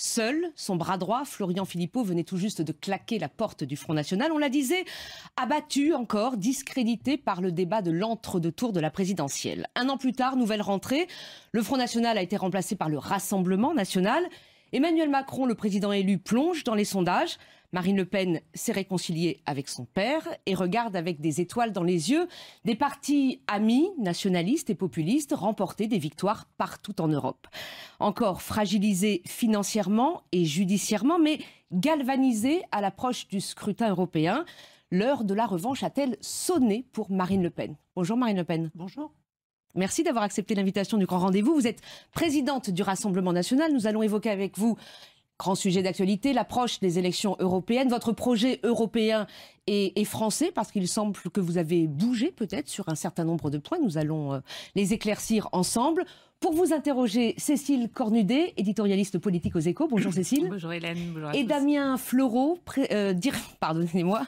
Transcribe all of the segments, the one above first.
Seul, son bras droit, Florian Philippot, venait tout juste de claquer la porte du Front National. On la disait, abattu encore, discrédité par le débat de l'entre-deux-tours de la présidentielle. Un an plus tard, nouvelle rentrée, le Front National a été remplacé par le Rassemblement National. Emmanuel Macron, le président élu, plonge dans les sondages. Marine Le Pen s'est réconciliée avec son père et regarde avec des étoiles dans les yeux des partis amis, nationalistes et populistes, remporter des victoires partout en Europe. Encore fragilisé financièrement et judiciairement, mais galvanisé à l'approche du scrutin européen, l'heure de la revanche a-t-elle sonné pour Marine Le Pen? Bonjour Marine Le Pen. Bonjour. Merci d'avoir accepté l'invitation du Grand Rendez-vous. Vous êtes présidente du Rassemblement National. Nous allons évoquer avec vous, grand sujet d'actualité, l'approche des élections européennes. Votre projet européen est français parce qu'il semble que vous avez bougé peut-être sur un certain nombre de points. Nous allons les éclaircir ensemble. Pour vous interroger, Cécile Cornudet, éditorialiste politique aux Échos. Bonjour Cécile. Bonjour Hélène. Bonjour à et tous. Damien Fleureau, pardonnez-moi,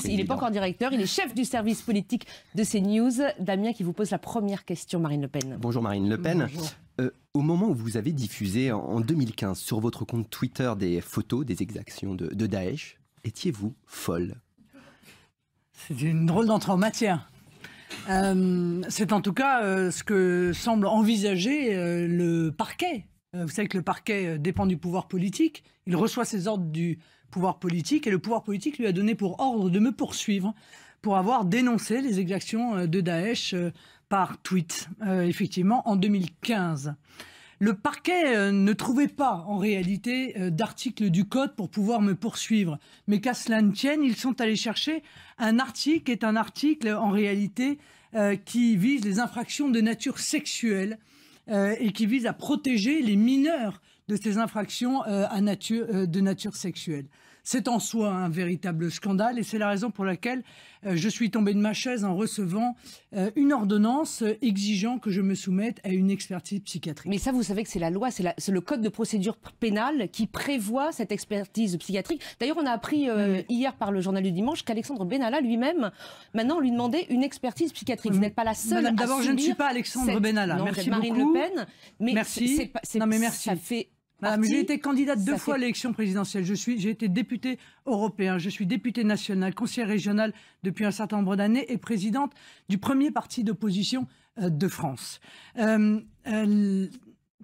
il n'est pas encore directeur, il est chef du service politique de CNews. Damien qui vous pose la première question, Marine Le Pen. Bonjour Marine Le Pen. Bonjour. Au moment où vous avez diffusé en 2015 sur votre compte Twitter des photos des exactions de Daesh, étiez-vous folle? C'est une drôle d'entrée en matière. C'est en tout cas ce que semble envisager le parquet. Vous savez que le parquet dépend du pouvoir politique. Il reçoit ses ordres du pouvoir politique et le pouvoir politique lui a donné pour ordre de me poursuivre pour avoir dénoncé les exactions de Daesh par tweet, effectivement, en 2015. Le parquet ne trouvait pas, en réalité, d'article du Code pour pouvoir me poursuivre. Mais qu'à cela ne tienne, ils sont allés chercher un article qui est un article, en réalité, qui vise les infractions de nature sexuelle et qui vise à protéger les mineurs de ces infractions de nature sexuelle. C'est en soi un véritable scandale et c'est la raison pour laquelle je suis tombé de ma chaise en recevant une ordonnance exigeant que je me soumette à une expertise psychiatrique. Mais ça, vous savez que c'est la loi, c'est le code de procédure pénale qui prévoit cette expertise psychiatrique. D'ailleurs, on a appris hier par le journal du dimanche qu'Alexandre Benalla lui-même, maintenant, lui demandait une expertise psychiatrique. Vous n'êtes pas la seule Madame, à d'abord, je ne suis pas Alexandre Benalla. Non, merci Marine beaucoup. Le Pen. Mais merci. Non, mais merci. Ça fait... Madame, j'ai été candidate deux fois à l'élection présidentielle. J'ai été députée européen, je suis députée nationale, conseillère régionale depuis un certain nombre d'années et présidente du premier parti d'opposition de France.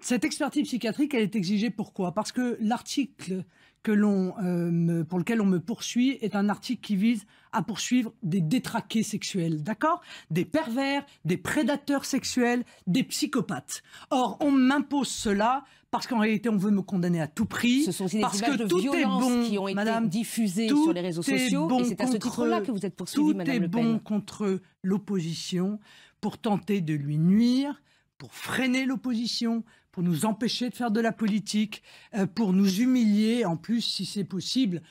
Cette expertise psychiatrique, elle est exigée pourquoi? Parce que l'article pour lequel on me poursuit est un article qui vise à poursuivre des détraqués sexuels, d'accord? Des pervers, des prédateurs sexuels, des psychopathes. Or, on m'impose cela parce qu'en réalité, on veut me condamner à tout prix. Ce sont aussi des parce images que de tout violence est bon, qui ont été madame, diffusées sur les réseaux sociaux. Bon, et c'est à ce titre-là que vous êtes poursuivie, Madame Le Pen. Tout est bon contre l'opposition pour tenter de lui nuire, pour freiner l'opposition, pour nous empêcher de faire de la politique, pour nous humilier. En plus, si c'est possible,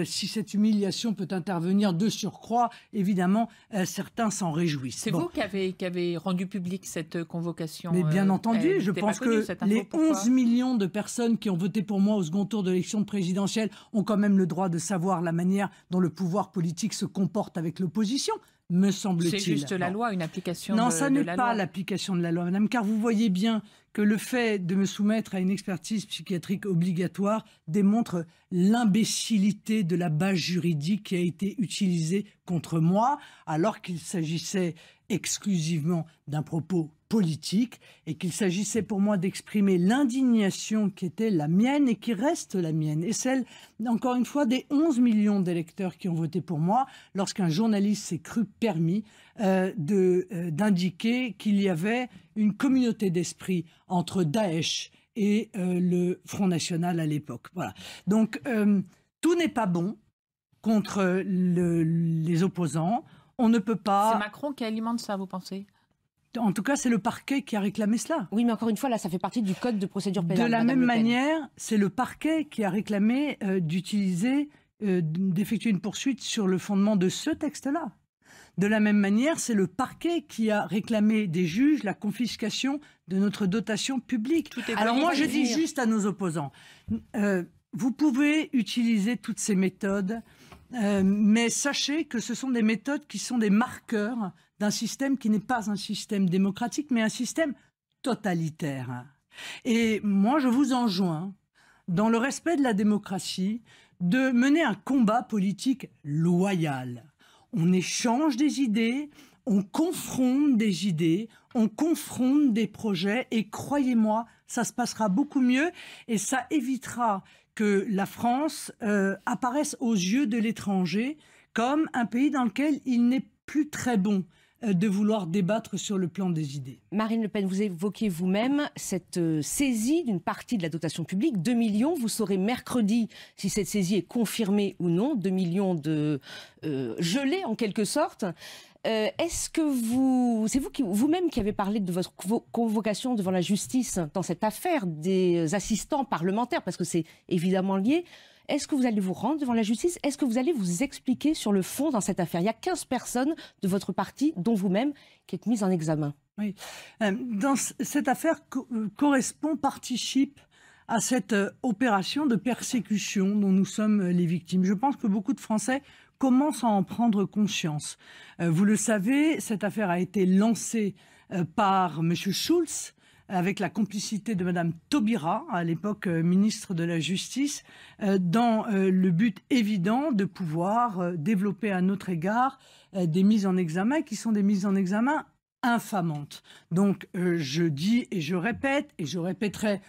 si cette humiliation peut intervenir de surcroît, évidemment, certains s'en réjouissent. C'est vous qui avez rendu public cette convocation. Mais bien entendu, je pense que les 11 millions de personnes qui ont voté pour moi au second tour de l'élection présidentielle ont quand même le droit de savoir la manière dont le pouvoir politique se comporte avec l'opposition. Me semble-t-il. C'est juste la loi, une application de la loi. Non, ça n'est pas l'application de la loi, madame, car vous voyez bien que le fait de me soumettre à une expertise psychiatrique obligatoire démontre l'imbécilité de la base juridique qui a été utilisée contre moi, alors qu'il s'agissait exclusivement d'un propos politique et qu'il s'agissait pour moi d'exprimer l'indignation qui était la mienne et qui reste la mienne et celle, encore une fois, des 11 millions d'électeurs qui ont voté pour moi lorsqu'un journaliste s'est cru permis d'indiquer qu'il y avait une communauté d'esprit entre Daesh et le Front National à l'époque. Voilà. Donc, tout n'est pas bon contre les opposants. On ne peut pas... C'est Macron qui alimente ça, vous pensez ? En tout cas, c'est le parquet qui a réclamé cela. Oui, mais encore une fois, là, ça fait partie du code de procédure pénale. De la même manière, c'est le parquet qui a réclamé d'effectuer une poursuite sur le fondement de ce texte-là. De la même manière, c'est le parquet qui a réclamé des juges la confiscation de notre dotation publique. Alors moi, je dis juste à nos opposants, vous pouvez utiliser toutes ces méthodes, mais sachez que ce sont des méthodes qui sont des marqueurs d'un système qui n'est pas un système démocratique, mais un système totalitaire. Et moi, je vous enjoins dans le respect de la démocratie, de mener un combat politique loyal. On échange des idées, on confronte des idées, on confronte des projets et croyez-moi, ça se passera beaucoup mieux et ça évitera que la France apparaisse aux yeux de l'étranger comme un pays dans lequel il n'est plus très bon de vouloir débattre sur le plan des idées. Marine Le Pen, vous évoquez vous-même cette saisie d'une partie de la dotation publique, 2 millions. Vous saurez mercredi si cette saisie est confirmée ou non, 2 millions de gelés en quelque sorte. Est-ce que c'est vous-même qui avez parlé de votre convocation devant la justice dans cette affaire des assistants parlementaires, parce que c'est évidemment lié. Est-ce que vous allez vous rendre devant la justice? Est-ce que vous allez vous expliquer sur le fond dans cette affaire? Il y a 15 personnes de votre parti, dont vous-même, qui êtes mises en examen. Oui. Dans cette affaire participe à cette opération de persécution dont nous sommes les victimes. Je pense que beaucoup de Français commencent à en prendre conscience. Vous le savez, cette affaire a été lancée par M. Schulz, avec la complicité de Mme Taubira, à l'époque ministre de la Justice, dans le but évident de pouvoir développer à notre égard des mises en examen qui sont des mises en examen infamantes. Donc je dis et je répéterai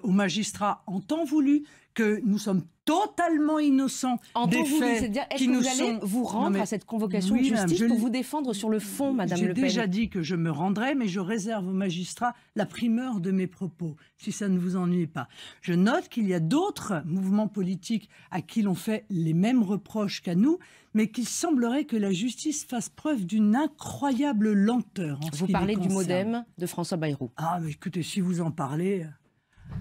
aux magistrats en temps voulu que nous sommes totalement innocents des faits c'est-à-dire, est-ce qui que nous vous allez vous rendre à cette convocation de justice pour vous défendre sur le fond, Madame Le Pen? J'ai déjà dit que je me rendrai, mais je réserve aux magistrats la primeur de mes propos, si ça ne vous ennuie pas. Je note qu'il y a d'autres mouvements politiques à qui l'on fait les mêmes reproches qu'à nous, mais qu'il semblerait que la justice fasse preuve d'une incroyable lenteur. Vous parlez du MoDem de François Bayrou. Ah, mais écoutez, si vous en parlez...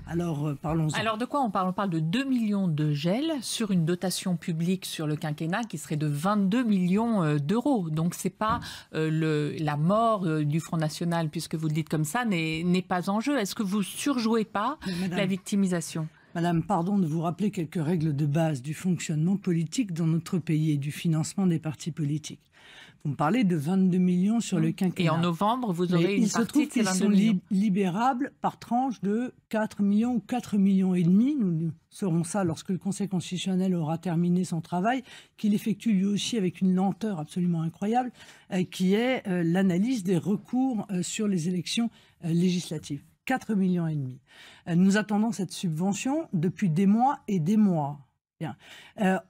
Alors, parlons-en. Alors, de quoi on parle? On parle de 2 millions de gel sur une dotation publique sur le quinquennat qui serait de 22 millions d'euros. Donc, c'est pas la mort du Front National, puisque vous le dites comme ça, n'est pas en jeu. Est-ce que vous surjouez pas la victimisation? Madame, pardon de vous rappeler quelques règles de base du fonctionnement politique dans notre pays et du financement des partis politiques. Vous me parlez de 22 millions sur le quinquennat. Et en novembre, vous aurez une partie de ces 22 millions. Il se trouve qu'ils sont libérables par tranche de 4 millions ou 4 millions et demi. Nous saurons ça lorsque le Conseil constitutionnel aura terminé son travail, qu'il effectue lui aussi avec une lenteur absolument incroyable, qui est l'analyse des recours sur les élections législatives. 4 millions et demi. Nous attendons cette subvention depuis des mois et des mois. Bien.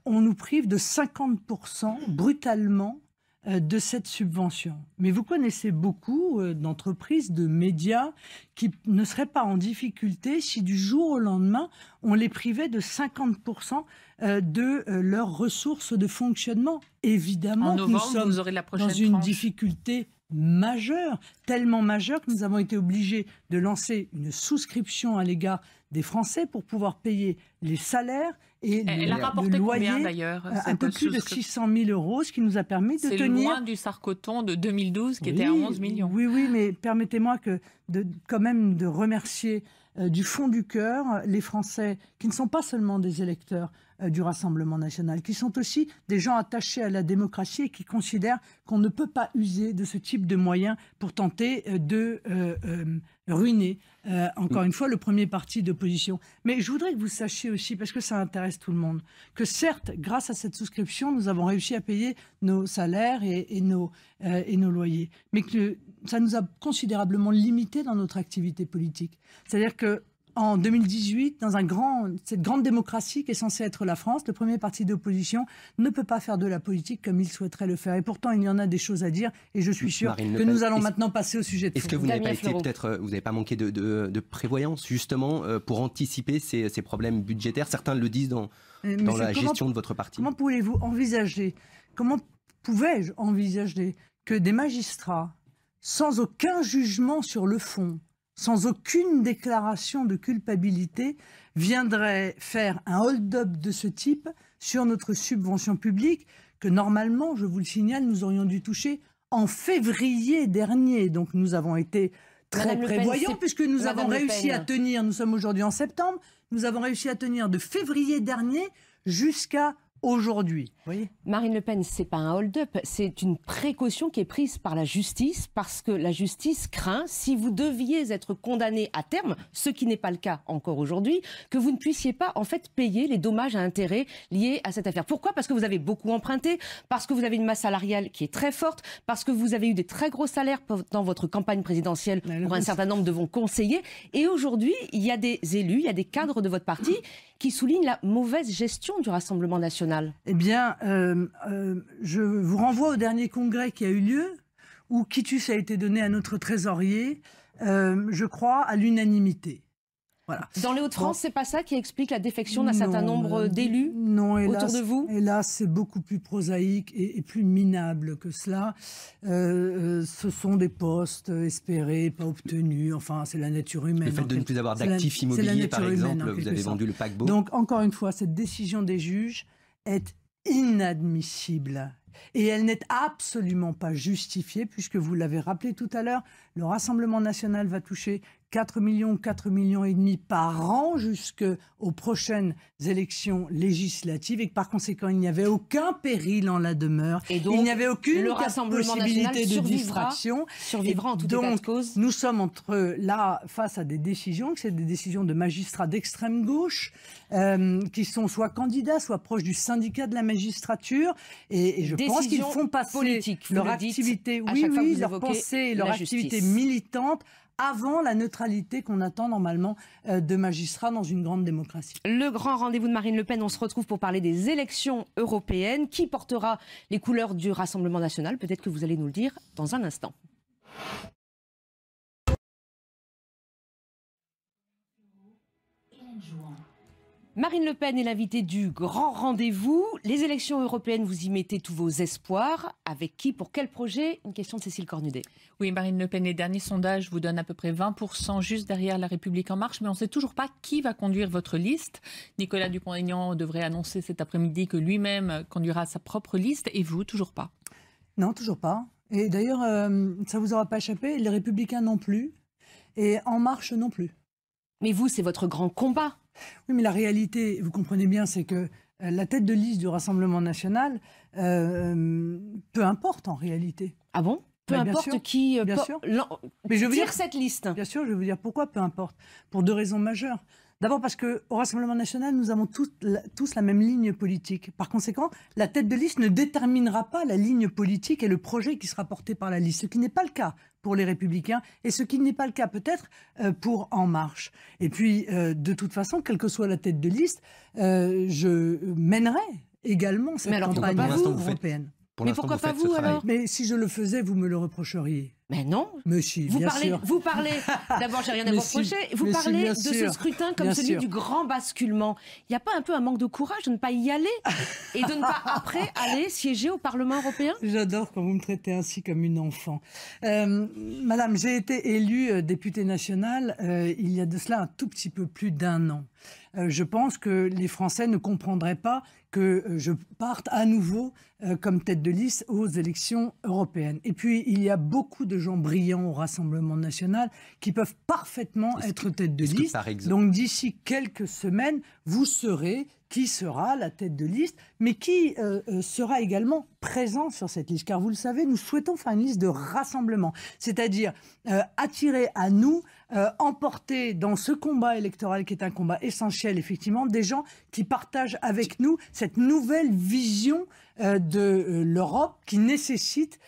On nous prive de 50% brutalement de cette subvention. Mais vous connaissez beaucoup d'entreprises, de médias qui ne seraient pas en difficulté si du jour au lendemain, on les privait de 50% de leurs ressources de fonctionnement. Évidemment, en novembre, nous sommes vous aurez la prochaine dans une tranche. difficulté majeure, tellement majeure que nous avons été obligés de lancer une souscription à l'égard des Français pour pouvoir payer les salaires et le loyer, d'ailleurs, un peu plus de 600 000 euros, ce qui nous a permis de tenir... C'est loin du Sarkoton de 2012 qui était à 11 millions. Oui, mais permettez-moi quand même de remercier du fond du cœur les Français qui ne sont pas seulement des électeurs du Rassemblement national, qui sont aussi des gens attachés à la démocratie et qui considèrent qu'on ne peut pas user de ce type de moyens pour tenter de ruiner, encore une fois, le premier parti d'opposition. Mais je voudrais que vous sachiez aussi, parce que ça intéresse tout le monde, que certes, grâce à cette souscription, nous avons réussi à payer nos salaires et nos loyers, mais que ça nous a considérablement limité dans notre activité politique. C'est-à-dire que en 2018, dans cette grande démocratie qui est censée être la France, le premier parti d'opposition ne peut pas faire de la politique comme il souhaiterait le faire. Et pourtant, il y en a des choses à dire. Et je suis sûr que nous allons maintenant passer au sujet de fond. Est-ce que vous n'avez pas été vous n'avez pas manqué de prévoyance justement pour anticiper ces problèmes budgétaires? Certains le disent dans la gestion de votre parti. Comment pouvez-vous envisager, comment pouvais-je envisager que des magistrats, sans aucun jugement sur le fond, sans aucune déclaration de culpabilité, viendrait faire un hold-up de ce type sur notre subvention publique que normalement, je vous le signale, nous aurions dû toucher en février dernier. Donc nous avons été très prévoyants puisque nous avons réussi à tenir, nous sommes aujourd'hui en septembre, nous avons réussi à tenir de février dernier jusqu'à aujourd'hui. Voyez, Marine Le Pen, c'est pas un hold-up, c'est une précaution qui est prise par la justice parce que la justice craint, si vous deviez être condamné à terme, ce qui n'est pas le cas encore aujourd'hui, que vous ne puissiez pas en fait payer les dommages à intérêts liés à cette affaire. Pourquoi ? Parce que vous avez beaucoup emprunté, parce que vous avez une masse salariale qui est très forte, parce que vous avez eu des très gros salaires dans votre campagne présidentielle pour un certain nombre de vos conseillers. Et aujourd'hui, il y a des élus, il y a des cadres de votre parti qui soulignent la mauvaise gestion du Rassemblement national. Eh bien, je vous renvoie au dernier congrès qui a eu lieu, où quitus a été donné à notre trésorier, je crois, à l'unanimité. Voilà. Dans les Hauts-de-France, c'est pas ça qui explique la défection d'un certain nombre d'élus autour de vous ? Hélas, c'est beaucoup plus prosaïque et plus minable que cela. Ce sont des postes espérés, pas obtenus. Enfin, c'est la nature humaine. Le fait de ne plus avoir d'actifs immobiliers, par exemple, vous avez vendu le paquebot. Donc, encore une fois, cette décision des juges est inadmissible. Et elle n'est absolument pas justifiée, puisque vous l'avez rappelé tout à l'heure, le Rassemblement national va toucher 4 millions et demi par an jusqu'aux prochaines élections législatives et que par conséquent, il n'y avait aucun péril en la demeure. Et donc, il n'y avait aucune possibilité de distraction. Survivra en tout état de cause. Nous sommes là face à des décisions, que c'est des décisions de magistrats d'extrême gauche qui sont soit candidats, soit proches du syndicat de la magistrature. Et je pense qu'ils font passer leur activité, leur pensée, leur activité militante avant la neutralité qu'on attend normalement de magistrats dans une grande démocratie. Le grand rendez-vous de Marine Le Pen, on se retrouve pour parler des élections européennes. Qui portera les couleurs du Rassemblement national ? Peut-être que vous allez nous le dire dans un instant. Marine Le Pen est l'invitée du grand rendez-vous. Les élections européennes, vous y mettez tous vos espoirs. Avec qui, pour quel projet ? Une question de Cécile Cornudet. Oui, Marine Le Pen, les derniers sondages vous donnent à peu près 20%, juste derrière La République En Marche, mais on ne sait toujours pas qui va conduire votre liste. Nicolas Dupont-Aignan devrait annoncer cet après-midi que lui-même conduira sa propre liste, et vous, toujours pas ? Non, toujours pas. Et d'ailleurs, ça ne vous aura pas échappé, les Républicains non plus, et En Marche non plus. Mais vous, c'est votre grand combat. Oui, mais la réalité, vous comprenez bien, c'est que la tête de liste du Rassemblement national, peu importe en réalité. Ah bon ? Peu importe sûr, qui mais je veux dire cette liste. Bien sûr, je vais vous dire pourquoi peu importe. Pour deux raisons majeures. D'abord parce qu'au Rassemblement national, nous avons tous la même ligne politique. Par conséquent, la tête de liste ne déterminera pas la ligne politique et le projet qui sera porté par la liste, ce qui n'est pas le cas pour les Républicains et ce qui n'est pas le cas peut-être pour En Marche. Et puis, de toute façon, quelle que soit la tête de liste, je mènerai également cette campagne européenne. Mais pourquoi pas vous alors ? Mais si je le faisais, vous me le reprocheriez. Mais non. Mais si, bien sûr. Vous parlez, d'abord j'ai rien à vous reprocher, vous parlez de ce scrutin comme celui du grand basculement. Il n'y a pas un peu un manque de courage de ne pas y aller et de ne pas après aller siéger au Parlement européen ? J'adore quand vous me traitez ainsi comme une enfant. Madame, j'ai été élue députée nationale il y a de cela un tout petit peu plus d'1 an. Je pense que les Français ne comprendraient pas que je parte à nouveau comme tête de liste aux élections européennes. Et puis, il y a beaucoup de gens brillants au Rassemblement national qui peuvent parfaitement être tête de liste. Donc, d'ici quelques semaines, vous saurez qui sera la tête de liste, mais qui sera également présent sur cette liste. Car vous le savez, nous souhaitons faire une liste de rassemblement, c'est-à-dire attirer à nous, emporter dans ce combat électoral qui est un combat essentiel, effectivement, des gens qui partagent avec nous cette nouvelle vision de l'Europe qui nécessite,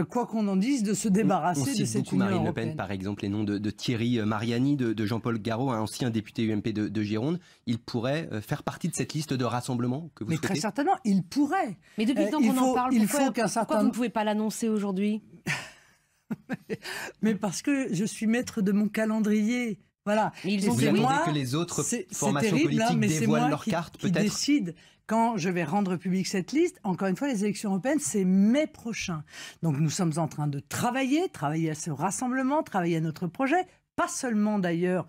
quoi qu'on en dise, de se débarrasser de cette Union Marine européenne. Le Pen, par exemple, les noms de Thierry Mariani, de Jean-Paul Garot, un ancien député UMP de Gironde. Il pourrait faire partie de cette liste de rassemblement que vous souhaitez ? Mais très certainement, il pourrait. Mais depuis le temps qu'on en parle, pourquoi vous ne pouvez pas l'annoncer aujourd'hui ? Mais parce que je suis maître de mon calendrier. Voilà. Mais ils ont vous attendez que les autres formations politiques dévoilent leurs cartes, peut-être ? Qui décide quand je vais rendre publique cette liste. Encore une fois, les élections européennes, c'est mai prochain. Donc nous sommes en train de travailler à ce rassemblement, travailler à notre projet. Pas seulement d'ailleurs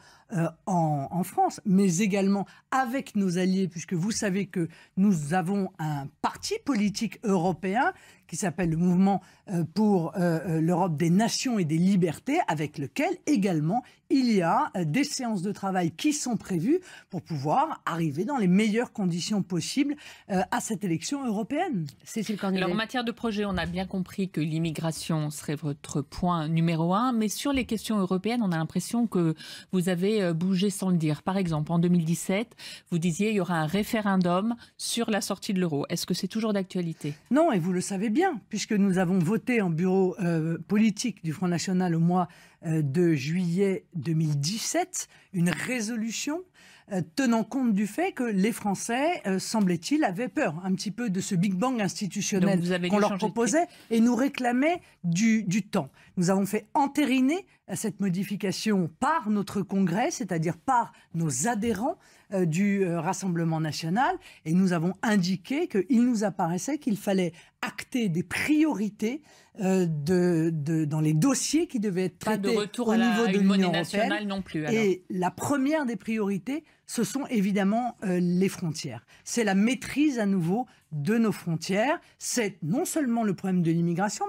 en France, mais également avec nos alliés, puisque vous savez que nous avons un parti politique européen qui s'appelle le Mouvement pour l'Europe des nations et des libertés, avec lequel également il y a des séances de travail qui sont prévues pour pouvoir arriver dans les meilleures conditions possibles à cette élection européenne. Cécile Cornudet. Alors en matière de projet, on a bien compris que l'immigration serait votre point numéro 1, mais sur les questions européennes, on a l'impression que vous avez bougé sans le dire. Par exemple, en 2017, vous disiez qu'il y aura un référendum sur la sortie de l'euro. Est-ce que c'est toujours d'actualité? Non, et vous le savez bien, puisque nous avons voté en bureau politique du Front National au mois de juillet 2017 une résolution tenant compte du fait que les Français, semblait-il, avaient peur un petit peu de ce Big Bang institutionnel qu'on leur proposait et nous réclamait du temps. Nous avons fait entériner cette modification par notre Congrès, c'est-à-dire par nos adhérents du Rassemblement national, et nous avons indiqué qu'il nous apparaissait qu'il fallait acter des priorités dans les dossiers qui devaient être traités au niveau de l'Union européenne. Non plus, alors. Et la première des priorités, ce sont évidemment les frontières. C'est la maîtrise à nouveau de nos frontières. C'est non seulement le problème de l'immigration,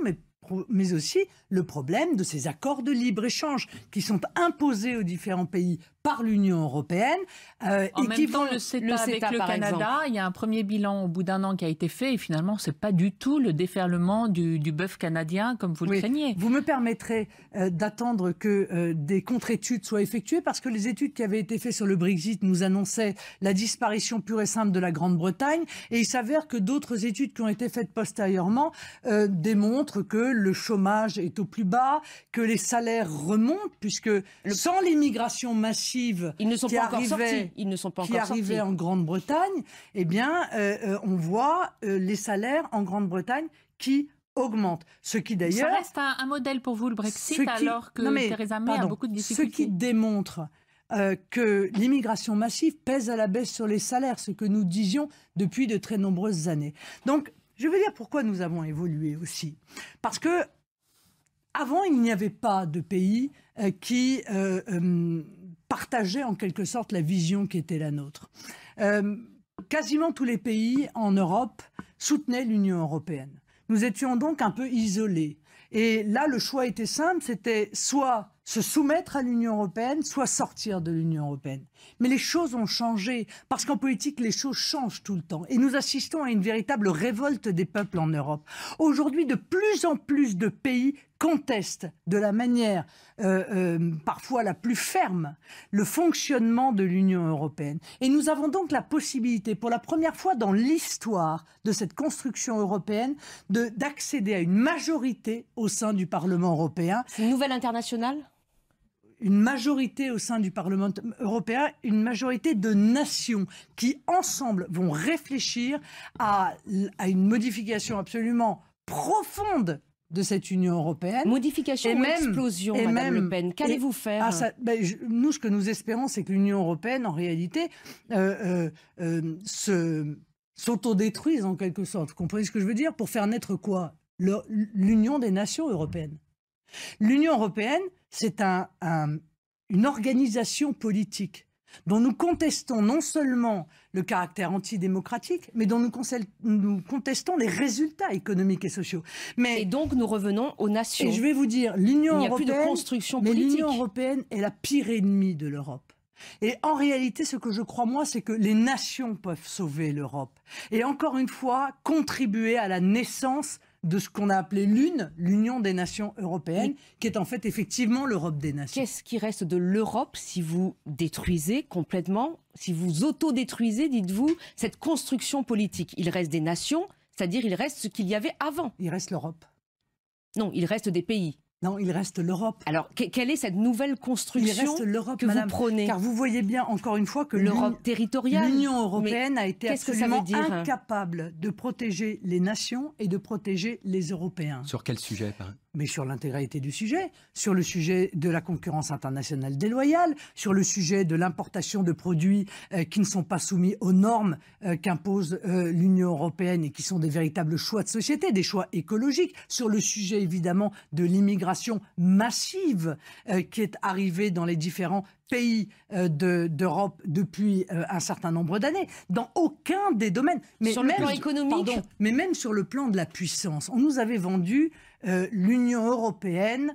mais aussi le problème de ces accords de libre-échange qui sont imposés aux différents pays par l'Union européenne. En même temps, le CETA avec le Canada, il y a un premier bilan au bout d'un an qui a été fait et finalement, ce n'est pas du tout le déferlement du bœuf canadien comme vous le craignez. Vous me permettrez d'attendre que des contre-études soient effectuées parce que les études qui avaient été faites sur le Brexit nous annonçaient la disparition pure et simple de la Grande-Bretagne et il s'avère que d'autres études qui ont été faites postérieurement démontrent que le chômage est au plus bas, que les salaires remontent puisque sans l'immigration massive ils ne sont pas encore sortis. Ils ne sont pas encore sortis. En Grande-Bretagne, eh bien, on voit les salaires en Grande-Bretagne qui augmentent. Ce qui d'ailleurs... Ça reste un modèle pour vous, le Brexit, alors que Theresa May a beaucoup de difficultés. Ce qui démontre que l'immigration massive pèse à la baisse sur les salaires, ce que nous disions depuis de très nombreuses années. Donc, je veux dire pourquoi nous avons évolué aussi. Parce que avant, il n'y avait pas de pays qui partageaient en quelque sorte la vision qui était la nôtre. Quasiment tous les pays en Europe soutenaient l'Union européenne. Nous étions donc un peu isolés. Et là, le choix était simple, c'était soit se soumettre à l'Union européenne, soit sortir de l'Union européenne. Mais les choses ont changé, parce qu'en politique, les choses changent tout le temps. Et nous assistons à une véritable révolte des peuples en Europe. Aujourd'hui, de plus en plus de pays contestent de la manière parfois la plus ferme le fonctionnement de l'Union européenne. Et nous avons donc la possibilité, pour la première fois dans l'histoire de cette construction européenne, d'accéder à une majorité au sein du Parlement européen. C'est une nouvelle internationale ? Une majorité au sein du Parlement européen, une majorité de nations qui, ensemble, vont réfléchir à une modification absolument profonde de cette Union européenne. Modification ou explosion, Madame Le Pen. Qu'allez-vous faire ? Nous, ce que nous espérons, c'est que l'Union européenne, en réalité, s'autodétruise en quelque sorte. Vous comprenez ce que je veux dire ? Pour faire naître quoi ? L'Union des nations européennes. L'Union européenne, c'est une organisation politique dont nous contestons non seulement le caractère antidémocratique, mais dont nous contestons les résultats économiques et sociaux. Et donc nous revenons aux nations. Et je vais vous dire, l'Union européenne, il n'y a plus de construction politique. Mais l'Union européenne est la pire ennemie de l'Europe. Et en réalité, ce que je crois, moi, c'est que les nations peuvent sauver l'Europe. Et encore une fois, contribuer à la naissance de ce qu'on a appelé l'Union des nations européennes, qui est en fait effectivement l'Europe des nations. Qu'est-ce qui reste de l'Europe si vous détruisez complètement, si vous autodétruisez, dites-vous, cette construction politique ? Il reste des nations, c'est-à-dire il reste ce qu'il y avait avant. Il reste l'Europe. Non, il reste des pays. Non, il reste l'Europe. Alors, quelle est cette nouvelle construction que vous prenez ? Car vous voyez bien, encore une fois, que l'Europe territoriale, l'Union européenne a été absolument incapable de protéger les nations et de protéger les Européens. Sur quel sujet mais sur l'intégralité du sujet, sur le sujet de la concurrence internationale déloyale, sur le sujet de l'importation de produits qui ne sont pas soumis aux normes qu'impose l'Union européenne et qui sont des véritables choix de société, des choix écologiques, sur le sujet évidemment de l'immigration massive qui est arrivée dans les différents pays d'Europe depuis un certain nombre d'années, dans aucun des domaines. Mais sur le plan économique, mais même sur le plan de la puissance. On nous avait vendu l'Union européenne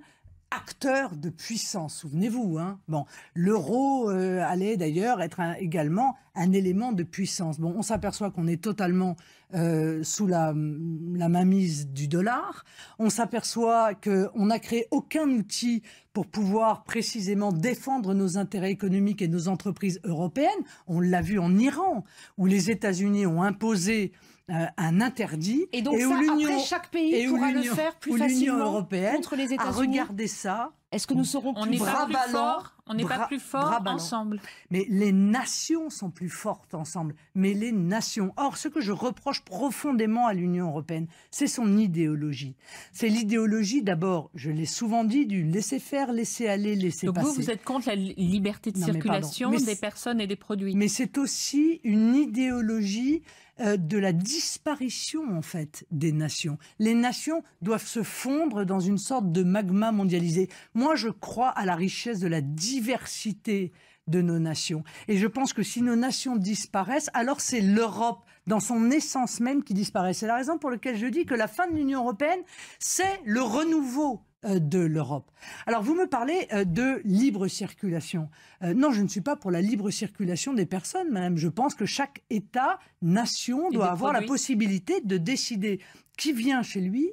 acteur de puissance, souvenez-vous. Hein, bon, l'euro allait d'ailleurs être également un élément de puissance. Bon, on s'aperçoit qu'on est totalement sous la mainmise du dollar. On s'aperçoit qu'on n'a créé aucun outil pour pouvoir précisément défendre nos intérêts économiques et nos entreprises européennes. On l'a vu en Iran, où les États-Unis ont imposé un interdit. Et donc après, chaque pays pourra le faire plus facilement contre les États-Unis. À regarder ça. Est-ce que nous serons plus forts? On n'est pas plus forts ensemble. Mais les nations sont plus fortes ensemble. Mais les nations. Or, ce que je reproche profondément à l'Union européenne, c'est son idéologie. C'est l'idéologie, d'abord, je l'ai souvent dit, du laisser faire, laisser aller, laisser passer. Donc vous êtes contre la liberté de circulation des personnes et des produits. Mais c'est aussi une idéologie de la disparition, en fait, des nations. Les nations doivent se fondre dans une sorte de magma mondialisé. Moi, je crois à la richesse de la diversité de nos nations. Et je pense que si nos nations disparaissent, alors c'est l'Europe, dans son essence même, qui disparaît. C'est la raison pour laquelle je dis que la fin de l'Union européenne, c'est le renouveau de l'Europe. Alors, vous me parlez de libre circulation. Non, je ne suis pas pour la libre circulation des personnes, madame. Je pense que chaque État, nation, doit avoir la possibilité de décider qui vient chez lui,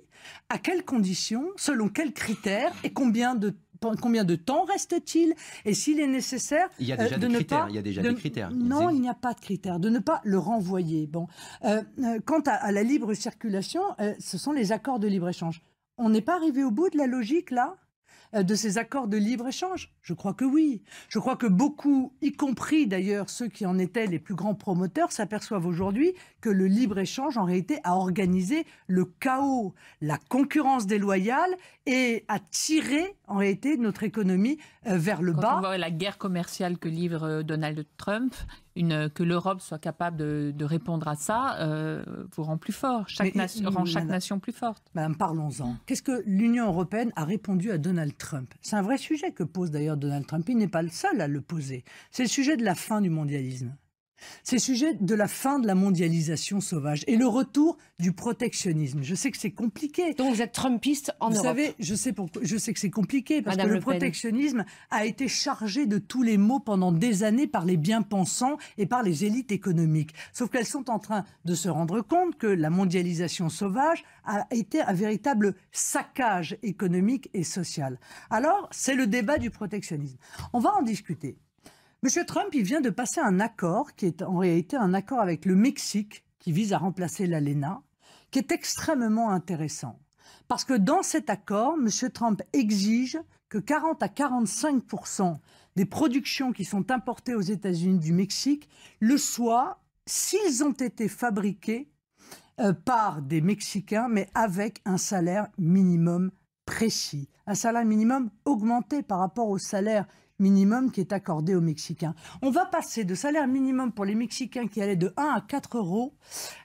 à quelles conditions, selon quels critères et combien de temps reste-t-il, et s'il est nécessaire il y a déjà des critères. Non, il n'y a pas de critères. De ne pas le renvoyer. Bon. Quant à la libre circulation, ce sont les accords de libre-échange. On n'est pas arrivé au bout de la logique, là, de ces accords de libre-échange? Je crois que oui. Je crois que beaucoup, y compris d'ailleurs ceux qui en étaient les plus grands promoteurs, s'aperçoivent aujourd'hui que le libre-échange, en réalité, a organisé le chaos, la concurrence déloyale et a tiré, en réalité, notre économie vers le bas. Quand on voit la guerre commerciale que livre Donald Trump, que l'Europe soit capable de répondre à ça, vous rend plus fort, rend chaque nation plus forte. Madame, parlons-en. Qu'est-ce que l'Union européenne a répondu à Donald Trump? C'est un vrai sujet que pose d'ailleurs Donald Trump. Il n'est pas le seul à le poser. C'est le sujet de la fin du mondialisme. C'est le sujet de la fin de la mondialisation sauvage et le retour du protectionnisme. Je sais que c'est compliqué. Donc vous êtes trumpiste en Europe. Vous savez, je sais que c'est compliqué parce que le protectionnisme a été chargé de tous les maux pendant des années par les bien-pensants et par les élites économiques. Sauf qu'elles sont en train de se rendre compte que la mondialisation sauvage a été un véritable saccage économique et social. Alors, c'est le débat du protectionnisme. On va en discuter. M. Trump, il vient de passer un accord qui est en réalité un accord avec le Mexique qui vise à remplacer l'ALENA, qui est extrêmement intéressant. Parce que dans cet accord, M. Trump exige que 40 à 45% des productions qui sont importées aux États-Unis du Mexique le soient s'ils ont été fabriqués par des Mexicains, mais avec un salaire minimum précis. Un salaire minimum augmenté par rapport au salaire minimum qui est accordé aux Mexicains. On va passer de salaire minimum pour les Mexicains qui allait de 1 à 4 euros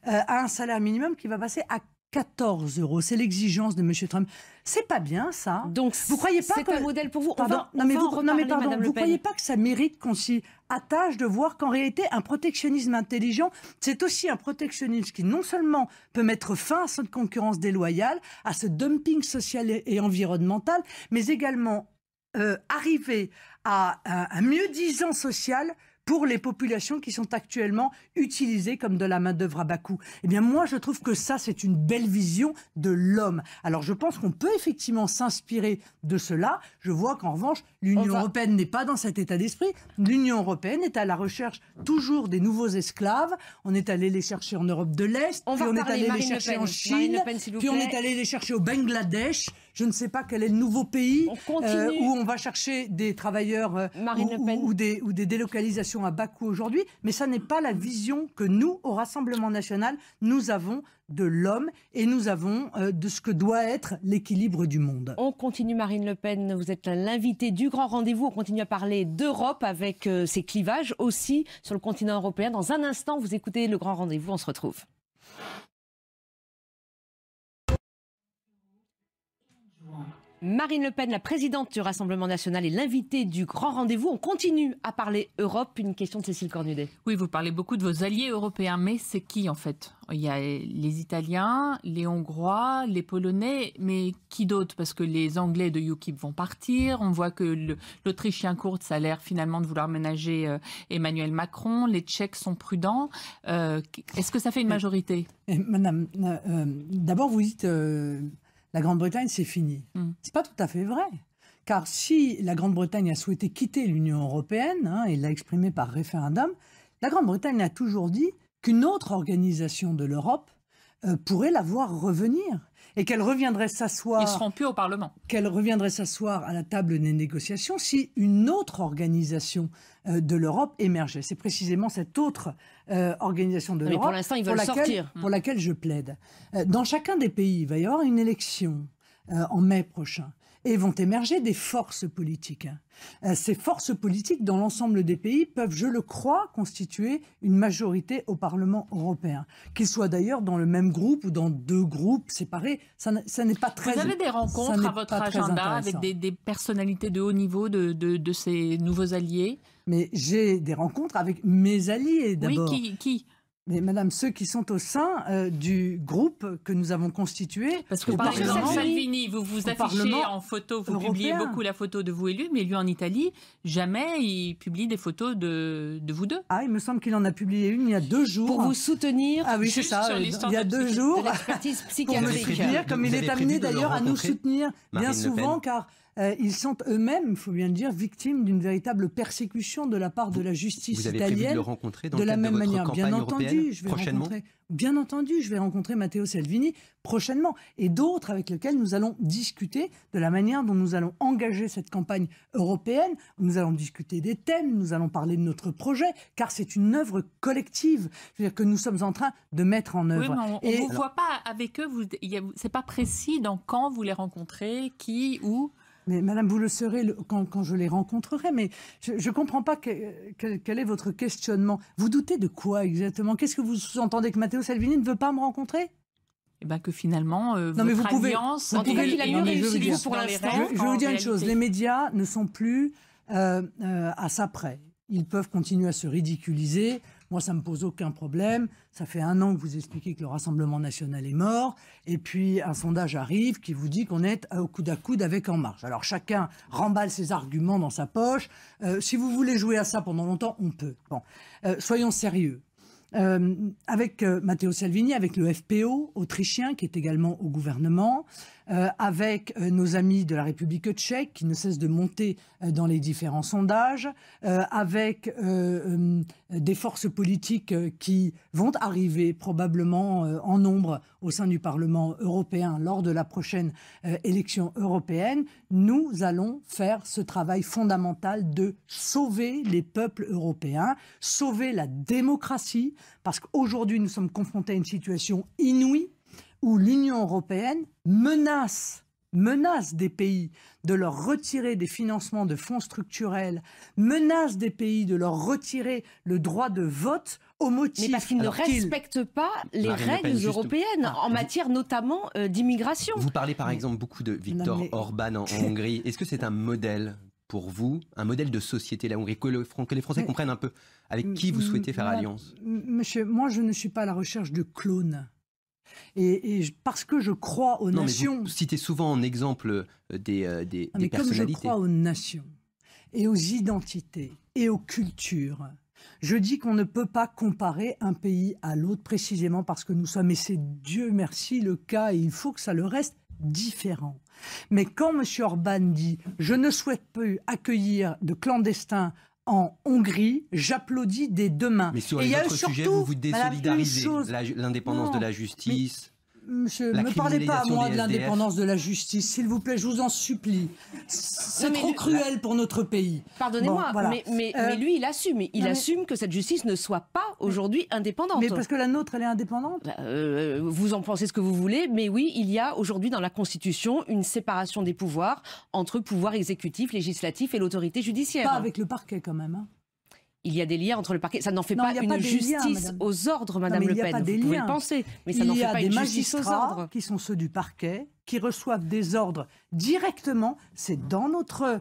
à un salaire minimum qui va passer à 14 euros. C'est l'exigence de M. Trump. C'est pas bien, ça. Donc, vous croyez pas que c'est un modèle pour vous? Vous croyez pas que ça mérite qu'on s'y attache de voir qu'en réalité, un protectionnisme intelligent, c'est aussi un protectionnisme qui non seulement peut mettre fin à cette concurrence déloyale, à ce dumping social et environnemental, mais également arriver à un mieux-disant social pour les populations qui sont actuellement utilisées comme de la main-d'œuvre à bas coût. Eh bien, moi, je trouve que ça, c'est une belle vision de l'homme. Alors, je pense qu'on peut effectivement s'inspirer de cela. Je vois qu'en revanche, l'Union européenne n'est pas dans cet état d'esprit. L'Union européenne est à la recherche toujours des nouveaux esclaves. On est allé les chercher en Europe de l'Est, puis on est allé les chercher en Chine, puis on est allé les chercher au Bangladesh. je ne sais pas quel est le nouveau pays où on va chercher des travailleurs ou des délocalisations à bas coût aujourd'hui, mais ça n'est pas la vision que nous, au Rassemblement national, nous avons de l'homme et nous avons de ce que doit être l'équilibre du monde. On continue, Marine Le Pen, vous êtes l'invitée du grand rendez-vous. On continue à parler d'Europe avec ces clivages aussi sur le continent européen. Dans un instant, vous écoutez le grand rendez-vous, on se retrouve. Marine Le Pen, la présidente du Rassemblement national, est l'invitée du grand rendez-vous. On continue à parler Europe. Une question de Cécile Cornudet. Oui, vous parlez beaucoup de vos alliés européens, mais c'est qui en fait? Il y a les Italiens, les Hongrois, les Polonais, mais qui d'autre? Parce que les Anglais de UKIP vont partir. On voit que l'Autrichien Kurz a l'air finalement de vouloir ménager Emmanuel Macron. Les Tchèques sont prudents. Est-ce que ça fait une majorité? Madame, d'abord vous dites... la Grande-Bretagne, c'est fini. C'est pas tout à fait vrai. Car si la Grande-Bretagne a souhaité quitter l'Union européenne, et l'a exprimé par référendum, la Grande-Bretagne a toujours dit qu'une autre organisation de l'Europe pourrait la voir revenir. Et qu'elle reviendrait s'asseoir... Ils ne seront plus au Parlement. Qu'elle reviendrait s'asseoir à la table des négociations si une autre organisation de l'Europe émergeait. C'est précisément cette autre organisation de l'Europe pour l'instant, ils veulent sortir. Pour laquelle je plaide. Dans chacun des pays, il va y avoir une élection en mai prochain. Et vont émerger des forces politiques. Ces forces politiques, dans l'ensemble des pays, peuvent, je le crois, constituer une majorité au Parlement européen. Qu'ils soient d'ailleurs dans le même groupe ou dans deux groupes séparés, ça n'est pas très... Vous avez des rencontres à votre agenda avec des personnalités de haut niveau de ces nouveaux alliés? Mais j'ai des rencontres avec mes alliés, d'abord. Oui, qui Mais madame, ceux qui sont au sein du groupe que nous avons constitué... Parce que par exemple, Salvini, vous vous affichez en photo, vous publiez beaucoup la photo de vous élu, mais lui en Italie, jamais il publie des photos de vous deux. Ah, il me semble qu'il en a publié une il y a 2 jours. Pour vous soutenir. Ah oui, c'est ça, il y a 2 jours. L'expertise pour me soutenir, comme il est amené d'ailleurs à nous soutenir bien souvent, car... ils sont eux-mêmes, il faut bien le dire, victimes d'une véritable persécution de la part de la justice italienne. Vous avez prévu de le rencontrer dans de le la cadre même de votre manière. campagne européenne prochainement? Bien entendu, je vais rencontrer Matteo Salvini prochainement et d'autres avec lesquels nous allons discuter de la manière dont nous allons engager cette campagne européenne. Nous allons discuter des thèmes, nous allons parler de notre projet, car c'est une œuvre collective, c'est-à-dire que nous sommes en train de mettre en œuvre. Oui, mais on ne vous voit pas avec eux, c'est pas précis dans quand vous les rencontrez, qui, où? Mais madame, vous le saurez quand je les rencontrerai, mais je ne comprends pas quel est votre questionnement. Vous doutez de quoi exactement? Qu'est-ce que vous sous-entendez? Que Matteo Salvini ne veut pas me rencontrer? Eh bien que finalement, votre alliance... En tout cas, qu'il a mieux réussi pour l'instant. Je vais vous dire une chose, les médias ne sont plus à ça près. Ils peuvent continuer à se ridiculiser. Moi, ça ne me pose aucun problème. Ça fait 1 an que vous expliquez que le Rassemblement national est mort. Et puis, un sondage arrive qui vous dit qu'on est au coude à coude avec En Marche. Alors, chacun remballe ses arguments dans sa poche. Si vous voulez jouer à ça pendant longtemps, on peut. Bon, soyons sérieux. Avec Matteo Salvini, avec le FPO autrichien qui est également au gouvernement, avec nos amis de la République tchèque qui ne cessent de monter dans les différents sondages, avec des forces politiques qui vont arriver probablement en nombre au sein du Parlement européen lors de la prochaine élection européenne, nous allons faire ce travail fondamental de sauver les peuples européens, sauver la démocratie, parce qu'aujourd'hui nous sommes confrontés à une situation inouïe où l'Union européenne menace des pays de leur retirer des financements de fonds structurels, menace des pays de leur retirer le droit de vote au motif... Mais parce qu'ils ne respectent pas les règles européennes, en matière notamment d'immigration. Vous parlez par exemple beaucoup de Viktor Orban en Hongrie. Est-ce que c'est un modèle pour vous, un modèle de société, la Hongrie, que les Français comprennent un peu avec qui vous souhaitez faire alliance? Monsieur, moi je ne suis pas à la recherche de clones. Et parce que je crois aux nations... Mais vous citez souvent en exemple des personnalités. Comme je crois aux nations et aux identités et aux cultures, je dis qu'on ne peut pas comparer un pays à l'autre précisément parce que nous sommes, et c'est Dieu merci le cas, et il faut que ça le reste, différent. Mais quand M. Orban dit « je ne souhaite plus accueillir de clandestins » en Hongrie, j'applaudis des 2 mains. Mais sur les autres sujets, vous vous désolidarisez. L'indépendance de la justice. Monsieur, ne me parlez pas à moi de l'indépendance de la justice, s'il vous plaît, je vous en supplie. C'est trop cruel pour notre pays. Pardonnez-moi, bon, voilà. mais lui, il assume. Il assume que cette justice ne soit pas aujourd'hui indépendante. Mais parce que la nôtre, elle est indépendante. Vous en pensez ce que vous voulez, mais oui, il y a aujourd'hui dans la Constitution une séparation des pouvoirs entre pouvoir exécutif, législatif et l'autorité judiciaire. Pas avec le parquet quand même. Hein. Il y a des liens entre le parquet. Ça n'en fait pas une justice aux ordres, Madame Le Pen. Vous pouvez le penser, mais ça n'en fait pas une justice aux ordres. Qui sont ceux du parquet, qui reçoivent des ordres directement. C'est dans notre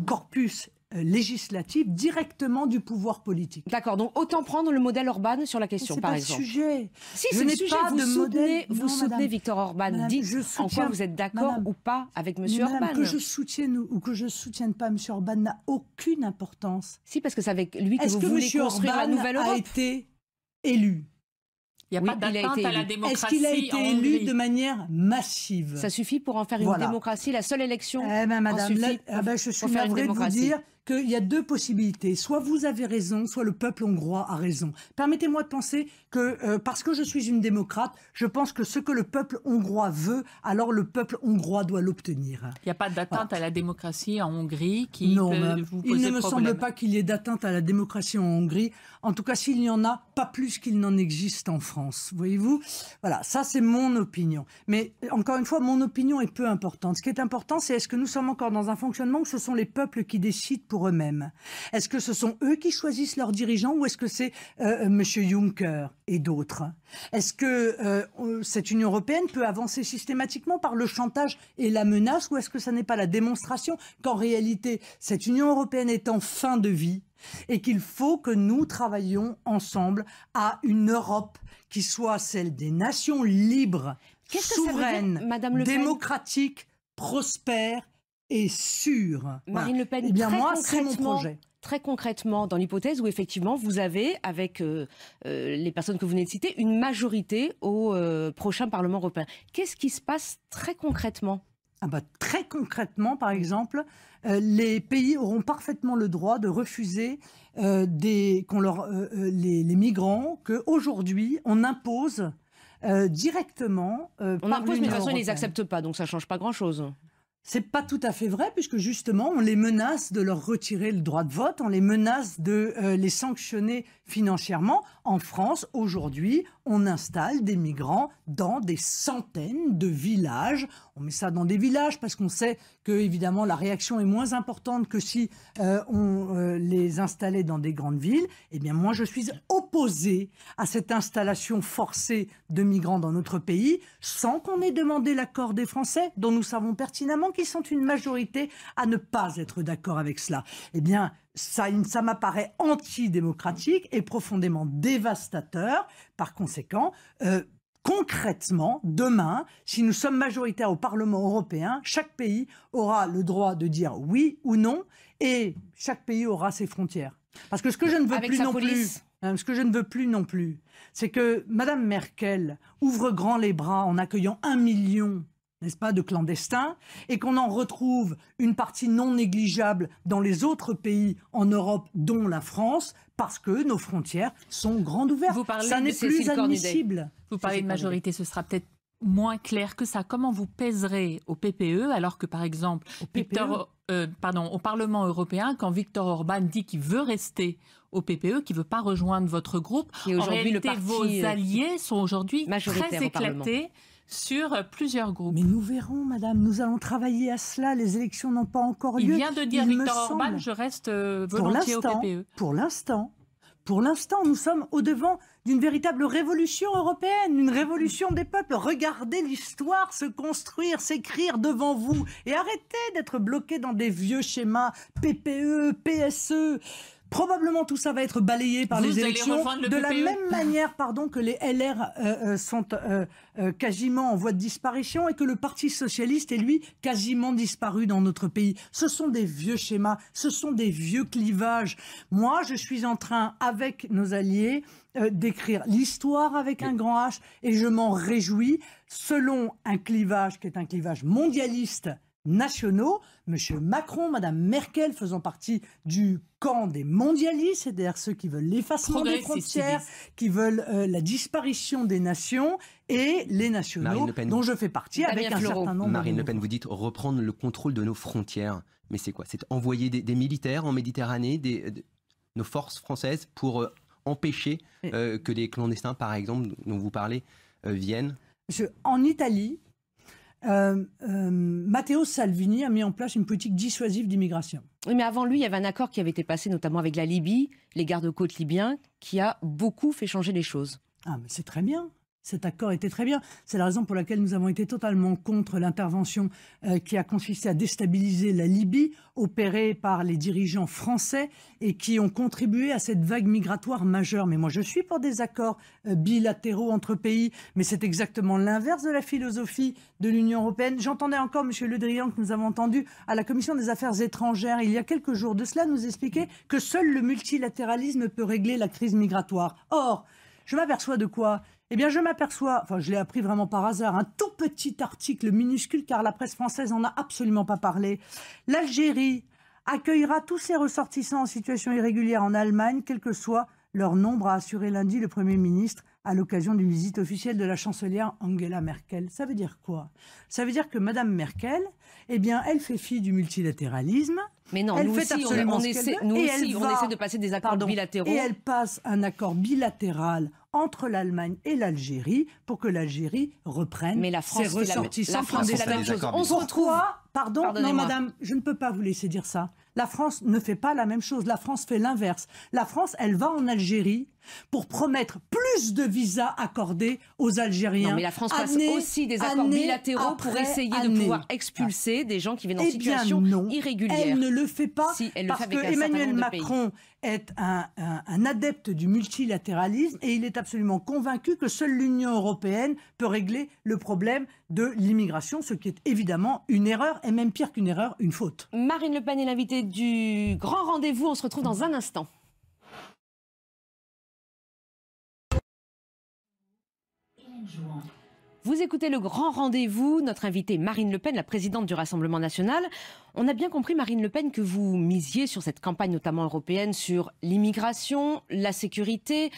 corpus législatif, directement du pouvoir politique. D'accord, donc autant prendre le modèle Orban sur la question, par exemple. C'est pas le sujet. Si, c'est le sujet. Vous soutenez Viktor Orban. Dites en quoi vous êtes d'accord ou pas avec M. Orban. Que je soutienne ou que je ne soutienne pas M. Orban n'a aucune importance. Si, parce que c'est avec lui que vous voulez construire la nouvelle Europe. Est-ce que M. Orban a été élu? Il n'y a pas d'atteinte à la démocratie. Est-ce qu'il a été élu de manière massive? Ça suffit pour en faire une démocratie, la seule élection. Madame, je suis navrée de vous dire qu'il y a deux possibilités. Soit vous avez raison, soit le peuple hongrois a raison. Permettez-moi de penser que, parce que je suis une démocrate, je pense que ce que le peuple hongrois veut, alors le peuple hongrois doit l'obtenir. Il n'y a pas d'atteinte à la démocratie en Hongrie qui non, peut vous poser il ne me problème. semble pas qu'il y ait d'atteinte à la démocratie en Hongrie. En tout cas, s'il y en a, pas plus qu'il n'en existe en France. Voyez-vous? Voilà, ça c'est mon opinion. Mais encore une fois, mon opinion est peu importante. Ce qui est important, c'est est-ce que nous sommes encore dans un fonctionnement où ce sont les peuples qui décident pour eux-mêmes? Est-ce que ce sont eux qui choisissent leurs dirigeants ou est-ce que c'est M. Juncker et d'autres? Est-ce que cette Union européenne peut avancer systématiquement par le chantage et la menace ou est-ce que ça n'est pas la démonstration qu'en réalité, cette Union européenne est en fin de vie et qu'il faut que nous travaillions ensemble à une Europe qui soit celle des nations libres, souveraines, démocratiques, prospères et sûres. Marine Le Pen, eh bien moi, c'est mon projet. Très concrètement, dans l'hypothèse où effectivement vous avez, avec les personnes que vous venez de citer, une majorité au prochain Parlement européen, qu'est-ce qui se passe très concrètement? Très concrètement, par exemple, les pays auront parfaitement le droit de refuser les migrants qu'aujourd'hui on impose directement on impose, mais de toute façon ils ne les acceptent pas, donc ça ne change pas grand-chose. C'est pas tout à fait vrai, puisque justement, on les menace de leur retirer le droit de vote, on les menace de les sanctionner financièrement. En France, aujourd'hui, on installe des migrants dans des centaines de villages. On met ça dans des villages parce qu'on sait que, évidemment, la réaction est moins importante que si on les installait dans des grandes villes. Eh bien, moi, je suis opposée à cette installation forcée de migrants dans notre pays, sans qu'on ait demandé l'accord des Français, dont nous savons pertinemment qu'ils sont une majorité à ne pas être d'accord avec cela. Eh bien, ça m'apparaît antidémocratique et profondément dévastateur. Par conséquent, concrètement, demain, si nous sommes majoritaires au Parlement européen, chaque pays aura le droit de dire oui ou non et chaque pays aura ses frontières. Parce que ce que je ne veux plus non plus, c'est que Mme Merkel ouvre grand les bras en accueillant 1 million, n'est-ce pas, de clandestins, et qu'on en retrouve une partie non négligeable dans les autres pays en Europe, dont la France, parce que nos frontières sont grandes ouvertes. Ça n'est plus admissible. Vous parlez de majorité, ce sera peut-être moins clair que ça. Comment vous pèserez au PPE, alors que, par exemple, au Parlement européen, quand Viktor Orban dit qu'il veut rester au PPE, qu'il ne veut pas rejoindre votre groupe, en réalité, vos alliés sont aujourd'hui très éclatés sur plusieurs groupes. Mais nous verrons, madame, nous allons travailler à cela. Les élections n'ont pas encore lieu. Il vient de dire, Viktor Orban, je reste volontiers au PPE. Pour l'instant, nous sommes au-devant d'une véritable révolution européenne, une révolution des peuples. Regardez l'histoire se construire, s'écrire devant vous et arrêtez d'être bloqués dans des vieux schémas PPE, PSE. Probablement tout ça va être balayé par les élections de la même manière que les LR sont quasiment en voie de disparition et que le Parti socialiste est lui quasiment disparu dans notre pays. Ce sont des vieux schémas, ce sont des vieux clivages. Moi, je suis en train, avec nos alliés, d'écrire l'histoire avec un grand H et je m'en réjouis selon un clivage qui est un clivage mondialiste nationaux. Monsieur Macron, Madame Merkel faisant partie du camp des mondialistes, c'est-à-dire ceux qui veulent l'effacement des frontières, qui veulent la disparition des nations, et les nationaux dont je fais partie avec un certain nombre. Marine Le Pen, vous dites reprendre le contrôle de nos frontières. Mais c'est quoi? C'est envoyer des militaires en Méditerranée, nos forces françaises pour empêcher que les clandestins, par exemple, dont vous parlez, viennent? En Italie, Matteo Salvini a mis en place une politique dissuasive d'immigration. Oui, mais avant lui, il y avait un accord qui avait été passé notamment avec la Libye, les gardes-côtes libyens, qui a beaucoup fait changer les choses. Ah, mais c'est très bien. Cet accord était très bien. C'est la raison pour laquelle nous avons été totalement contre l'intervention qui a consisté à déstabiliser la Libye, opérée par les dirigeants français et qui ont contribué à cette vague migratoire majeure. Mais moi, je suis pour des accords bilatéraux entre pays, mais c'est exactement l'inverse de la philosophie de l'Union européenne. J'entendais encore M. Le Drian, que nous avons entendu à la Commission des Affaires étrangères, il y a quelques jours de cela, nous expliquer que seul le multilatéralisme peut régler la crise migratoire. Or, je m'aperçois de quoi ? Eh bien, je m'aperçois, enfin, je l'ai appris vraiment par hasard, un tout petit article minuscule, car la presse française n'en a absolument pas parlé. L'Algérie accueillera tous ses ressortissants en situation irrégulière en Allemagne, quel que soit leur nombre, a assuré lundi le Premier ministre à l'occasion d'une visite officielle de la chancelière Angela Merkel. Ça veut dire quoi? Ça veut dire que Madame Merkel, eh bien, elle fait fi du multilatéralisme. Mais non, nous aussi, on essaie de passer des accords bilatéraux. Et elle passe un accord bilatéral entre l'Allemagne et l'Algérie pour que l'Algérie reprenne ses ressortissants. La France fait la même chose. On se retrouve... Pardon, non madame, je ne peux pas vous laisser dire ça. La France ne fait pas la même chose. La France fait l'inverse. La France, elle va en Algérie pour promettre plus de visas accordés aux Algériens. Non, mais la France passe aussi des accords bilatéraux pour essayer de pouvoir expulser des gens qui viennent en situation irrégulière. Elle ne le fait pas parce que Emmanuel Macron est un adepte du multilatéralisme et il est absolument convaincu que seule l'Union européenne peut régler le problème de l'immigration, ce qui est évidemment une erreur, et même pire qu'une erreur, une faute. Marine Le Pen est l'invitée du grand rendez-vous. On se retrouve dans un instant. Vous écoutez le grand rendez-vous, notre invitée Marine Le Pen, la présidente du Rassemblement national. On a bien compris, Marine Le Pen, que vous misiez sur cette campagne, notamment européenne, sur l'immigration, la sécurité,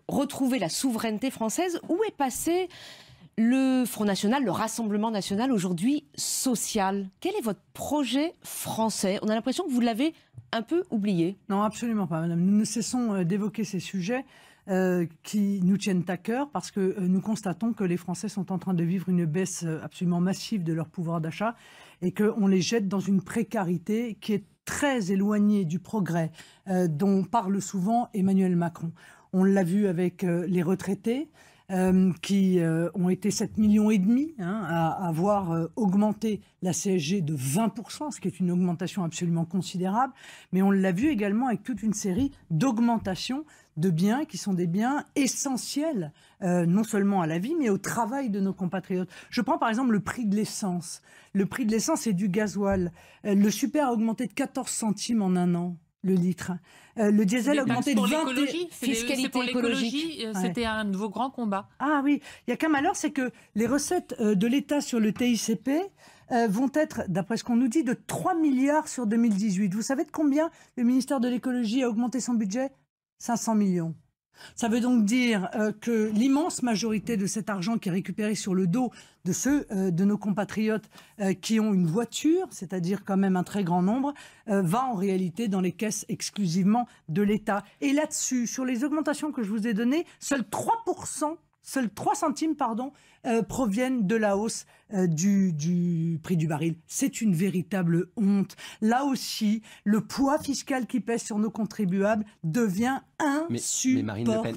retrouver la souveraineté française. Où est passé le Front National, le Rassemblement national, aujourd'hui social? Quel est votre projet français? On a l'impression que vous l'avez un peu oublié. Non, absolument pas, madame. Nous ne cessons d'évoquer ces sujets qui nous tiennent à cœur parce que nous constatons que les Français sont en train de vivre une baisse absolument massive de leur pouvoir d'achat et qu'on les jette dans une précarité qui est très éloignée du progrès dont parle souvent Emmanuel Macron. On l'a vu avec les retraités qui ont été 7,5 millions à avoir augmenté la CSG de 20%, ce qui est une augmentation absolument considérable. Mais on l'a vu également avec toute une série d'augmentations de biens qui sont des biens essentiels, non seulement à la vie, mais au travail de nos compatriotes. Je prends par exemple le prix de l'essence. Le prix de l'essence et du gasoil. Le super a augmenté de 14 centimes en un an. Le litre. Le diesel a augmenté de 20. Fiscalité pour l'écologie, c'était un de vos grands combats. Ah oui, il n'y a qu'un malheur, c'est que les recettes de l'État sur le TICP vont être, d'après ce qu'on nous dit, de 3 milliards sur 2018. Vous savez de combien le ministère de l'écologie a augmenté son budget? 500 millions. Ça veut donc dire que l'immense majorité de cet argent qui est récupéré sur le dos de ceux de nos compatriotes qui ont une voiture, c'est-à-dire quand même un très grand nombre, va en réalité dans les caisses exclusivement de l'État. Et là-dessus, sur les augmentations que je vous ai données, seuls 3 centimes proviennent de la hausse du prix du baril. C'est une véritable honte. Là aussi, le poids fiscal qui pèse sur nos contribuables devient insupportable. Mais Marine Le Pen,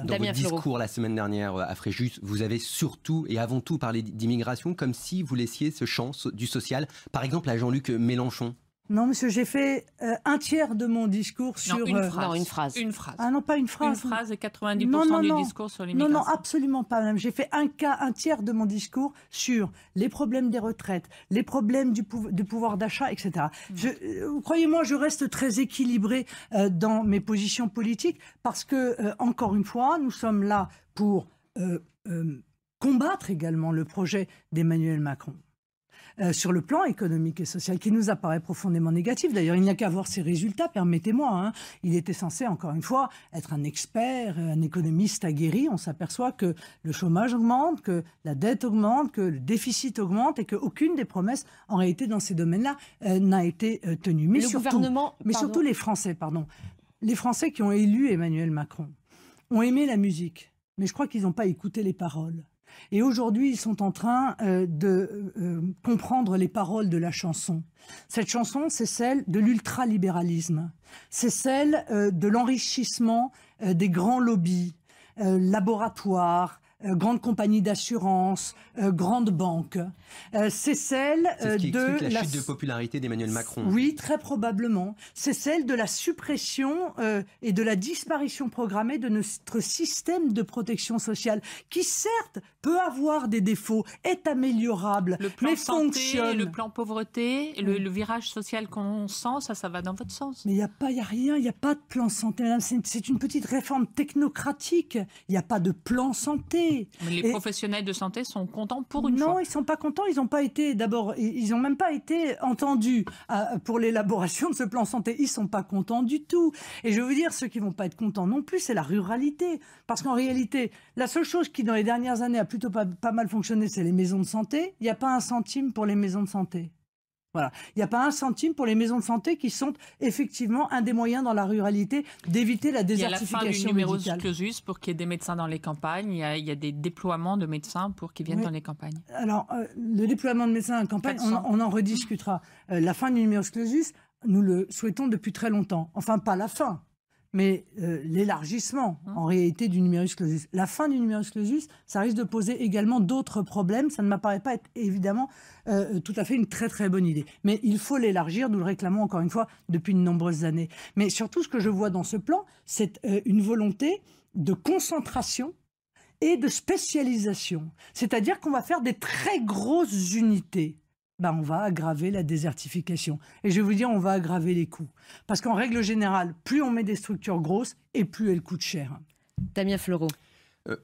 dans votre discours la semaine dernière à Fréjus, vous avez surtout et avant tout parlé d'immigration comme si vous laissiez ce champ du social, par exemple à Jean-Luc Mélenchon. Non, monsieur, j'ai fait un tiers de mon discours sur... une phrase. Une phrase. Ah non, pas une phrase. Une phrase et 90% du discours sur l'immigration. Non, absolument pas, madame. J'ai fait un tiers de mon discours sur les problèmes des retraites, les problèmes du pouvoir d'achat, etc. Croyez-moi, je reste très équilibré dans mes positions politiques parce que, encore une fois, nous sommes là pour combattre également le projet d'Emmanuel Macron. sur le plan économique et social, qui nous apparaît profondément négatif. D'ailleurs, il n'y a qu'à voir ces résultats, permettez-moi. Hein. Il était censé, encore une fois, être un expert, un économiste aguerri. On s'aperçoit que le chômage augmente, que la dette augmente, que le déficit augmente et qu'aucune des promesses, en réalité, dans ces domaines-là, n'a été tenue. Mais surtout les Français, les Français qui ont élu Emmanuel Macron ont aimé la musique, mais je crois qu'ils n'ont pas écouté les paroles. Et aujourd'hui, ils sont en train de comprendre les paroles de la chanson. Cette chanson, c'est celle de l'ultralibéralisme. C'est celle de l'enrichissement des grands lobbies, laboratoires, grandes compagnies d'assurance, grandes banques. C'est celle c'est ce qui explique la chute de popularité d'Emmanuel Macron. Oui, très probablement. C'est celle de la suppression et de la disparition programmée de notre système de protection sociale, qui certes peut avoir des défauts, est améliorable, le plan mais santé, fonctionne. le plan pauvreté, le virage social qu'on sent, ça va dans votre sens. Mais il n'y a rien, il n'y a pas de plan santé. C'est une petite réforme technocratique. Il n'y a pas de plan santé. Mais les professionnels de santé sont contents pour une fois. Non, ils ne sont pas contents. Ils n'ont pas été, d'abord, ils n'ont même pas été entendus pour l'élaboration de ce plan santé. Ils ne sont pas contents du tout. Et je veux dire, ceux qui ne vont pas être contents non plus, c'est la ruralité. Parce qu'en réalité, la seule chose qui, dans les dernières années, a plutôt pas mal fonctionné, c'est les maisons de santé. Il n'y a pas un centime pour les maisons de santé. Voilà. Il n'y a pas un centime pour les maisons de santé qui sont effectivement un des moyens dans la ruralité d'éviter la désertification médicale. Il y a la fin du numerus clausus pour qu'il y ait des médecins dans les campagnes. Il y a des déploiements de médecins pour qu'ils viennent dans les campagnes. Alors, le déploiement de médecins en campagne, on en rediscutera. La fin du numerus clausus, nous le souhaitons depuis très longtemps. Enfin, pas la fin, mais l'élargissement, en réalité, du numerus clausus. La fin du numerus clausus, ça risque de poser également d'autres problèmes. Ça ne m'apparaît pas être, évidemment, tout à fait une très, très bonne idée. Mais il faut l'élargir, nous le réclamons encore une fois depuis de nombreuses années. Mais surtout, ce que je vois dans ce plan, c'est une volonté de concentration et de spécialisation. C'est-à-dire qu'on va faire des très grosses unités. On va aggraver la désertification. Et je vais vous dire, on va aggraver les coûts. Parce qu'en règle générale, plus on met des structures grosses et plus elles coûtent cher. Damien Fleureau.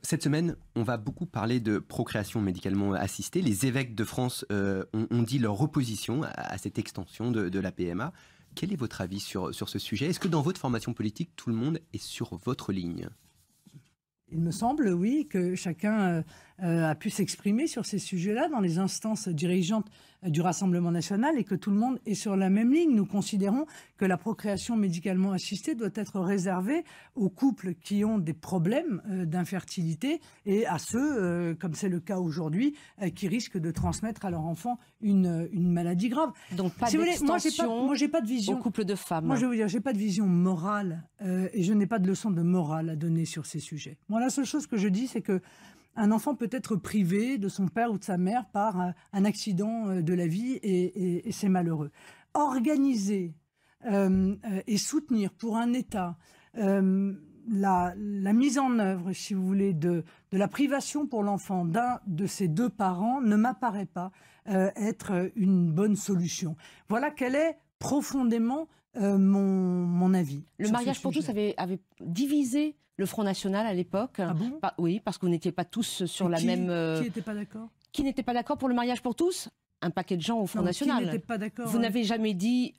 Cette semaine, on va beaucoup parler de procréation médicalement assistée. Les évêques de France ont dit leur opposition à cette extension de la PMA. Quel est votre avis sur ce sujet? Est-ce que dans votre formation politique, tout le monde est sur votre ligne? Il me semble, oui, que chacun a pu s'exprimer sur ces sujets-là dans les instances dirigeantes du Rassemblement national et que tout le monde est sur la même ligne. Nous considérons que la procréation médicalement assistée doit être réservée aux couples qui ont des problèmes d'infertilité et à ceux, comme c'est le cas aujourd'hui, qui risquent de transmettre à leur enfant une maladie grave. Donc pas si d'extension moi, j'ai pas de vision. Au couple de femmes. Moi, je vais vous dire, j'ai pas de vision morale et je n'ai pas de leçon de morale à donner sur ces sujets. Moi, la seule chose que je dis, c'est que un enfant peut être privé de son père ou de sa mère par un accident de la vie et c'est malheureux. Organiser et soutenir pour un État la mise en œuvre, si vous voulez, de la privation pour l'enfant d'un de ses deux parents ne m'apparaît pas être une bonne solution. Voilà quel est profondément mon avis. Le mariage pour tous avait divisé le Front National à l'époque. Ah bon? Oui, parce que vous n'étiez pas tous sur la même... Qui n'était pas d'accord? Qui n'était pas d'accord pour le mariage pour tous? Un paquet de gens au Front National. Qui n'était pas d'accord? Vous n'avez jamais dit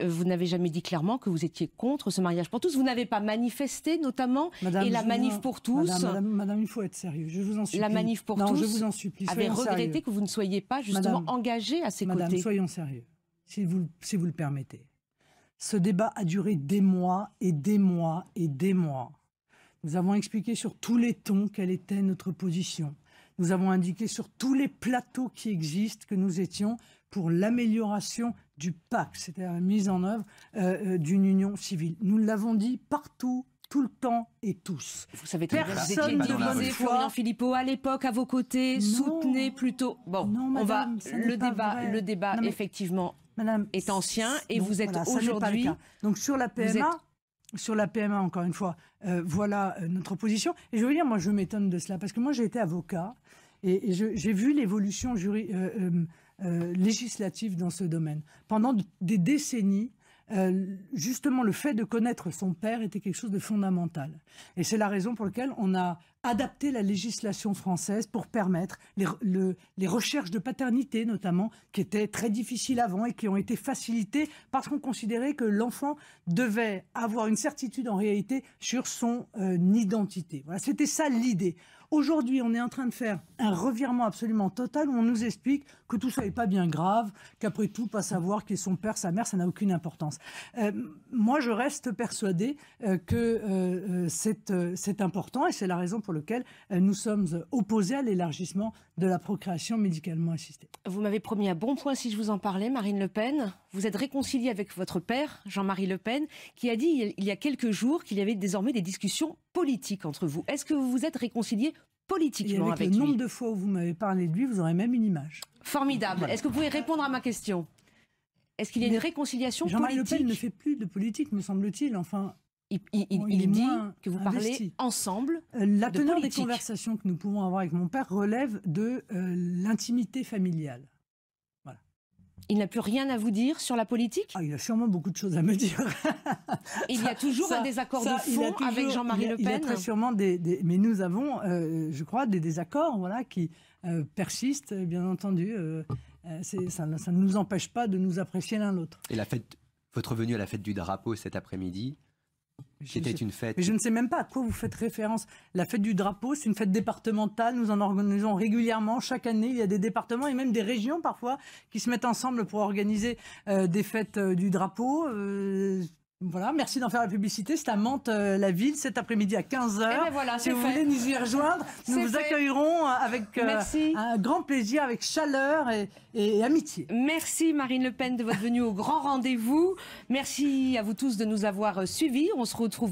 clairement que vous étiez contre ce mariage pour tous. Vous n'avez pas manifesté, notamment, Madame, et la manif pour tous. Madame, il faut être sérieux. Je vous en supplie. La manif pour tous. Je vous en supplie. Avait regretté sérieux. Que vous ne soyez pas justement engagé à ses Madame, côtés. Soyons sérieux, si vous le permettez. Ce débat a duré des mois et des mois et des mois. Nous avons expliqué sur tous les tons quelle était notre position. Nous avons indiqué sur tous les plateaux qui existent que nous étions pour l'amélioration du pacte, c'est-à-dire la mise en œuvre d'une union civile. Nous l'avons dit partout, tout le temps et tous. Vous savez très bien, vous étiez Personne divisé, Florian Philippot, à l'époque, à vos côtés, soutenez plutôt... Bon, non, madame, le débat mais, effectivement, madame, est ancien et donc, vous êtes voilà, aujourd'hui... Donc sur la PMA, encore une fois, voilà notre position. Et je veux dire, moi, je m'étonne de cela, parce que moi, j'ai été avocat et j'ai vu l'évolution législative dans ce domaine. Pendant des décennies, justement, le fait de connaître son père était quelque chose de fondamental. Et c'est la raison pour laquelle on a adapter la législation française pour permettre les recherches de paternité, notamment, qui étaient très difficiles avant et qui ont été facilitées parce qu'on considérait que l'enfant devait avoir une certitude en réalité sur son identité. Voilà, c'était ça l'idée. Aujourd'hui, on est en train de faire un revirement absolument total où on nous explique que tout ça n'est pas bien grave, qu'après tout, pas savoir qui est son père, sa mère, ça n'a aucune importance. Moi, je reste persuadée que c'est important et c'est la raison pour laquelle nous sommes opposés à l'élargissement de la procréation médicalement assistée. Vous m'avez promis un bon point si je vous en parlais, Marine Le Pen. Vous êtes réconciliée avec votre père, Jean-Marie Le Pen, qui a dit il y a quelques jours qu'il y avait désormais des discussions politiques entre vous. Est-ce que vous vous êtes réconciliée politiquement avec lui? Avec le nombre de fois où vous m'avez parlé de lui, vous aurez même une image. Formidable. Voilà. Est-ce que vous pouvez répondre à ma question? Est-ce qu'il y a une réconciliation politique? Jean-Marie Le Pen ne fait plus de politique, me semble-t-il. Enfin, il dit que vous parlez ensemble. La teneur des conversations que nous pouvons avoir avec mon père relève de l'intimité familiale. Voilà. Il n'a plus rien à vous dire sur la politique? Il a sûrement beaucoup de choses à me dire. Il y a toujours un désaccord de fond avec Jean-Marie Le Pen? Il y a très sûrement mais nous avons, je crois, des désaccords qui persistent, bien entendu. Ça ne nous empêche pas de nous apprécier l'un l'autre. Et votre venue à la fête du drapeau cet après-midi, c'était une fête. Mais je ne sais même pas à quoi vous faites référence. La fête du drapeau, c'est une fête départementale. Nous en organisons régulièrement. Chaque année, il y a des départements et même des régions parfois qui se mettent ensemble pour organiser des fêtes du drapeau. Voilà, merci d'en faire la publicité. C'est à Mantes, la ville, cet après-midi à 15h. Voilà, si vous voulez nous y rejoindre, nous vous accueillerons avec un grand plaisir, avec chaleur et amitié. Merci Marine Le Pen de votre venue au grand rendez-vous. Merci à vous tous de nous avoir suivis. On se retrouve